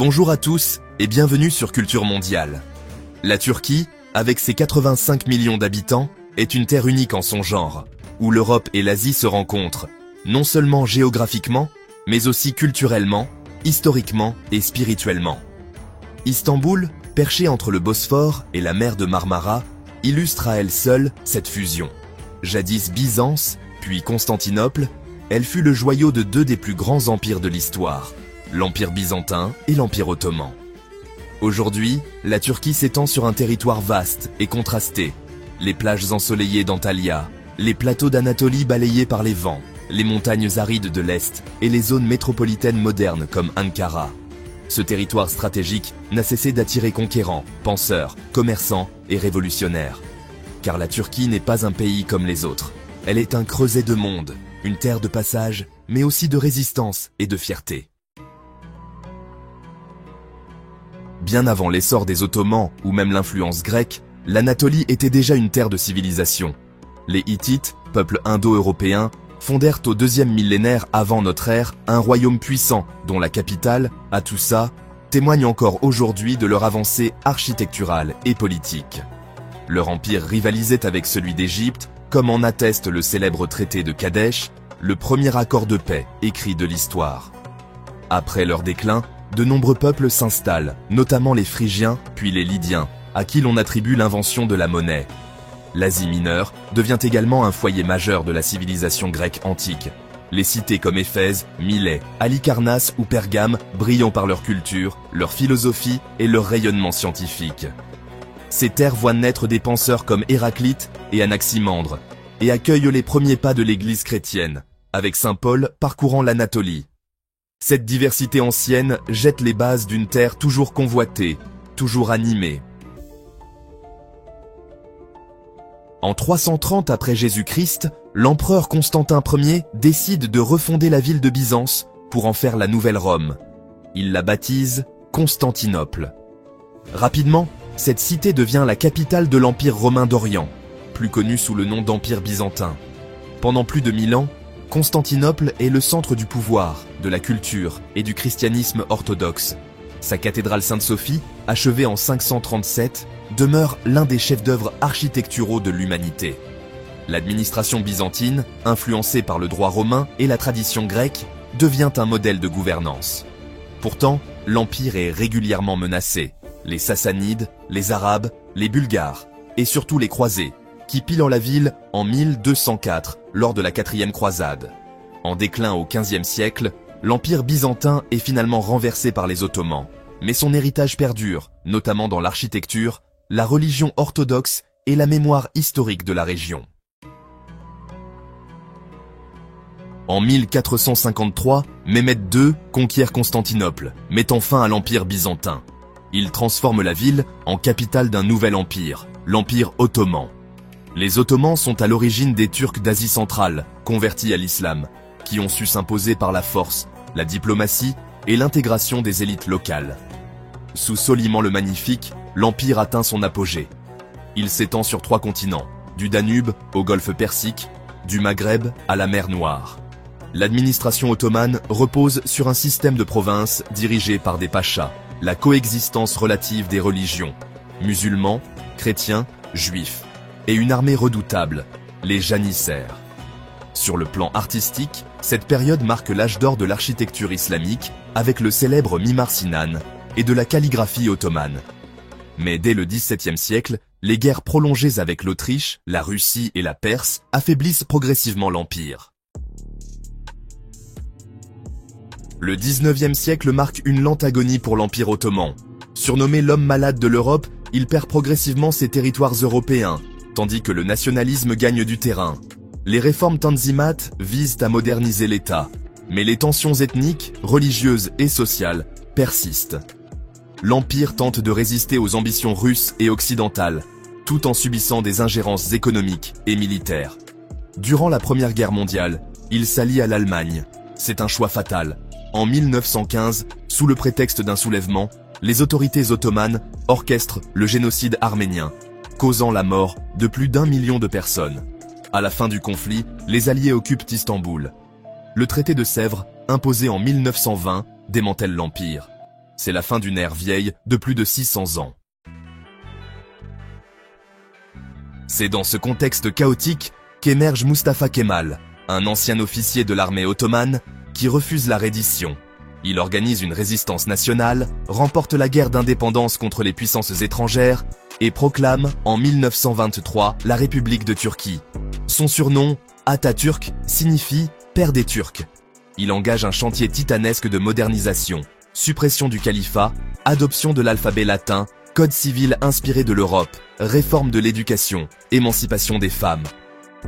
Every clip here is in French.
Bonjour à tous et bienvenue sur Culture Mondiale. La Turquie, avec ses 85 millions d'habitants, est une terre unique en son genre, où l'Europe et l'Asie se rencontrent, non seulement géographiquement, mais aussi culturellement, historiquement et spirituellement. Istanbul, perchée entre le Bosphore et la mer de Marmara, illustre à elle seule cette fusion. Jadis Byzance, puis Constantinople, elle fut le joyau de deux des plus grands empires de l'histoire, l'Empire byzantin et l'Empire ottoman. Aujourd'hui, la Turquie s'étend sur un territoire vaste et contrasté. Les plages ensoleillées d'Antalya, les plateaux d'Anatolie balayés par les vents, les montagnes arides de l'Est et les zones métropolitaines modernes comme Ankara. Ce territoire stratégique n'a cessé d'attirer conquérants, penseurs, commerçants et révolutionnaires. Car la Turquie n'est pas un pays comme les autres. Elle est un creuset de monde, une terre de passage, mais aussi de résistance et de fierté. Bien avant l'essor des Ottomans ou même l'influence grecque, l'Anatolie était déjà une terre de civilisation. Les Hittites, peuple indo-européen, fondèrent au 2e millénaire avant notre ère un royaume puissant dont la capitale, Hattusa, témoigne encore aujourd'hui de leur avancée architecturale et politique. Leur empire rivalisait avec celui d'Égypte, comme en atteste le célèbre traité de Kadesh, le premier accord de paix écrit de l'histoire. Après leur déclin, de nombreux peuples s'installent, notamment les Phrygiens, puis les Lydiens, à qui l'on attribue l'invention de la monnaie. L'Asie mineure devient également un foyer majeur de la civilisation grecque antique. Les cités comme Éphèse, Milet, Halicarnasse ou Pergame brillant par leur culture, leur philosophie et leur rayonnement scientifique. Ces terres voient naître des penseurs comme Héraclite et Anaximandre, et accueillent les premiers pas de l'Église chrétienne, avec saint Paul parcourant l'Anatolie. Cette diversité ancienne jette les bases d'une terre toujours convoitée, toujours animée. En 330 après Jésus-Christ, l'empereur Constantin Ier décide de refonder la ville de Byzance pour en faire la nouvelle Rome. Il la baptise Constantinople. Rapidement, cette cité devient la capitale de l'Empire romain d'Orient, plus connu sous le nom d'Empire byzantin. Pendant plus de 1000 ans, Constantinople est le centre du pouvoir, de la culture et du christianisme orthodoxe. Sa cathédrale Sainte-Sophie, achevée en 537, demeure l'un des chefs-d'œuvre architecturaux de l'humanité. L'administration byzantine, influencée par le droit romain et la tradition grecque, devient un modèle de gouvernance. Pourtant, l'empire est régulièrement menacé. Les Sassanides, les Arabes, les Bulgares et surtout les Croisés, qui pillent la ville en 1204 lors de la 4e croisade. En déclin au XVe siècle, l'Empire byzantin est finalement renversé par les Ottomans, mais son héritage perdure, notamment dans l'architecture, la religion orthodoxe et la mémoire historique de la région. En 1453, Mehmed II conquiert Constantinople, mettant fin à l'Empire byzantin. Il transforme la ville en capitale d'un nouvel empire, l'Empire ottoman. Les Ottomans sont à l'origine des Turcs d'Asie centrale, convertis à l'islam, qui ont su s'imposer par la force, la diplomatie et l'intégration des élites locales. Sous Soliman le Magnifique, l'empire atteint son apogée. Il s'étend sur 3 continents, du Danube au golfe Persique, du Maghreb à la mer Noire. L'administration ottomane repose sur un système de provinces dirigé par des pachas, la coexistence relative des religions, musulmans, chrétiens, juifs, et une armée redoutable, les janissaires. Sur le plan artistique, cette période marque l'âge d'or de l'architecture islamique avec le célèbre Mimar Sinan et de la calligraphie ottomane. Mais dès le XVIIe siècle, les guerres prolongées avec l'Autriche, la Russie et la Perse affaiblissent progressivement l'empire. Le XIXe siècle marque une lente agonie pour l'Empire ottoman. Surnommé l'homme malade de l'Europe, il perd progressivement ses territoires européens, tandis que le nationalisme gagne du terrain. Les réformes tanzimates visent à moderniser l'État, mais les tensions ethniques, religieuses et sociales persistent. L'Empire tente de résister aux ambitions russes et occidentales, tout en subissant des ingérences économiques et militaires. Durant la Première Guerre mondiale, il s'allie à l'Allemagne. C'est un choix fatal. En 1915, sous le prétexte d'un soulèvement, les autorités ottomanes orchestrent le génocide arménien, causant la mort de plus d'1 million de personnes. À la fin du conflit, les Alliés occupent Istanbul. Le traité de Sèvres, imposé en 1920, démantèle l'Empire. C'est la fin d'une ère vieille de plus de 600 ans. C'est dans ce contexte chaotique qu'émerge Mustafa Kemal, un ancien officier de l'armée ottomane qui refuse la reddition. Il organise une résistance nationale, remporte la guerre d'indépendance contre les puissances étrangères et proclame en 1923 la République de Turquie. Son surnom, Atatürk, signifie « père des Turcs ». Il engage un chantier titanesque de modernisation, suppression du califat, adoption de l'alphabet latin, code civil inspiré de l'Europe, réforme de l'éducation, émancipation des femmes.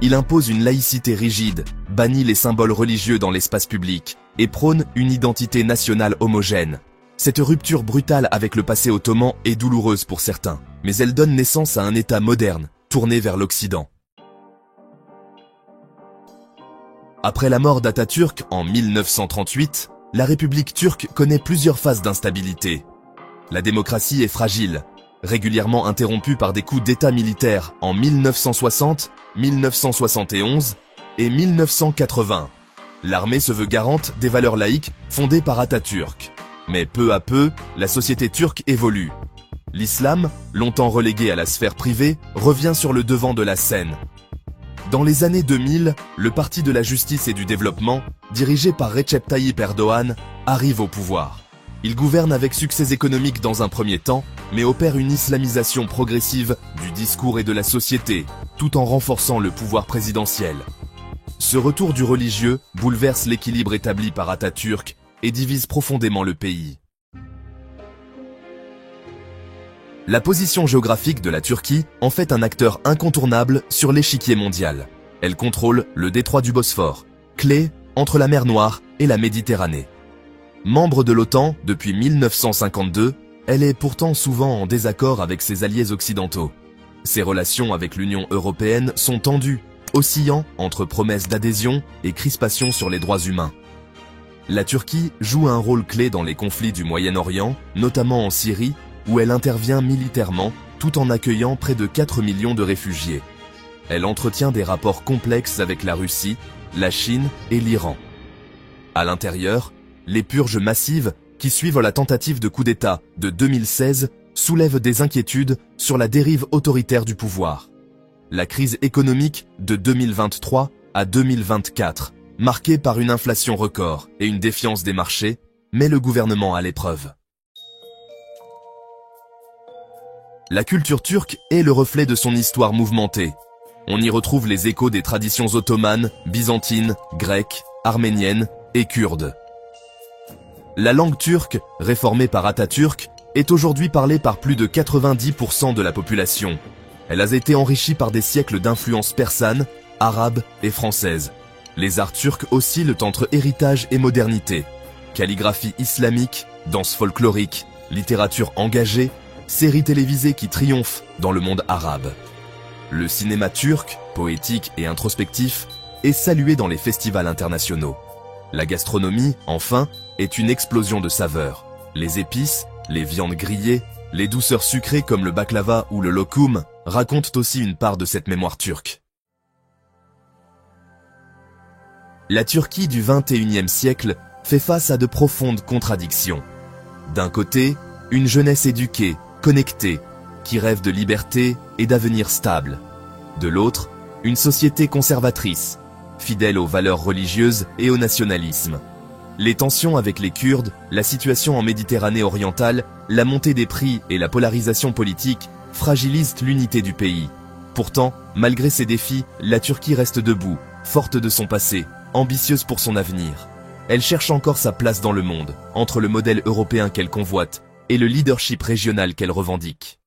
Il impose une laïcité rigide, bannit les symboles religieux dans l'espace public et prône une identité nationale homogène. Cette rupture brutale avec le passé ottoman est douloureuse pour certains, mais elle donne naissance à un État moderne, tourné vers l'Occident. Après la mort d'Atatürk en 1938, la République turque connaît plusieurs phases d'instabilité. La démocratie est fragile, régulièrement interrompue par des coups d'État militaires en 1960, 1971 et 1980. L'armée se veut garante des valeurs laïques fondées par Atatürk. Mais peu à peu, la société turque évolue. L'islam, longtemps relégué à la sphère privée, revient sur le devant de la scène. Dans les années 2000, le Parti de la Justice et du Développement, dirigé par Recep Tayyip Erdoğan, arrive au pouvoir. Il gouverne avec succès économique dans un premier temps, mais opère une islamisation progressive du discours et de la société, tout en renforçant le pouvoir présidentiel. Ce retour du religieux bouleverse l'équilibre établi par Atatürk et divise profondément le pays. La position géographique de la Turquie en fait un acteur incontournable sur l'échiquier mondial. Elle contrôle le détroit du Bosphore, clé entre la mer Noire et la Méditerranée. Membre de l'OTAN depuis 1952, elle est pourtant souvent en désaccord avec ses alliés occidentaux. Ses relations avec l'Union européenne sont tendues, oscillant entre promesses d'adhésion et crispations sur les droits humains. La Turquie joue un rôle clé dans les conflits du Moyen-Orient, notamment en Syrie, où elle intervient militairement tout en accueillant près de 4 millions de réfugiés. Elle entretient des rapports complexes avec la Russie, la Chine et l'Iran. À l'intérieur, les purges massives qui suivent la tentative de coup d'État de 2016 soulèvent des inquiétudes sur la dérive autoritaire du pouvoir. La crise économique de 2023 à 2024, marquée par une inflation record et une défiance des marchés, met le gouvernement à l'épreuve. La culture turque est le reflet de son histoire mouvementée. On y retrouve les échos des traditions ottomanes, byzantines, grecques, arméniennes et kurdes. La langue turque, réformée par Atatürk, est aujourd'hui parlée par plus de 90% de la population. Elle a été enrichie par des siècles d'influences persanes, arabes et françaises. Les arts turcs oscillent entre héritage et modernité. Calligraphie islamique, danse folklorique, littérature engagée, séries télévisées qui triomphent dans le monde arabe. Le cinéma turc, poétique et introspectif, est salué dans les festivals internationaux. La gastronomie, enfin, est une explosion de saveurs. Les épices, les viandes grillées, les douceurs sucrées comme le baklava ou le lokum racontent aussi une part de cette mémoire turque. La Turquie du XXIe siècle fait face à de profondes contradictions. D'un côté, une jeunesse éduquée, connectée, qui rêve de liberté et d'avenir stable. De l'autre, une société conservatrice, fidèle aux valeurs religieuses et au nationalisme. Les tensions avec les Kurdes, la situation en Méditerranée orientale, la montée des prix et la polarisation politique fragilisent l'unité du pays. Pourtant, malgré ces défis, la Turquie reste debout, forte de son passé, ambitieuse pour son avenir. Elle cherche encore sa place dans le monde, entre le modèle européen qu'elle convoite et le leadership régional qu'elle revendique.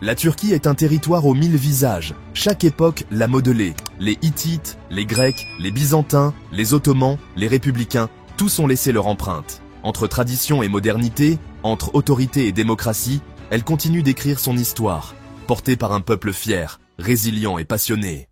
La Turquie est un territoire aux 1000 visages. Chaque époque l'a modelé. Les Hittites, les Grecs, les Byzantins, les Ottomans, les Républicains, tous ont laissé leur empreinte. Entre tradition et modernité, entre autorité et démocratie, elle continue d'écrire son histoire, portée par un peuple fier, résilient et passionné.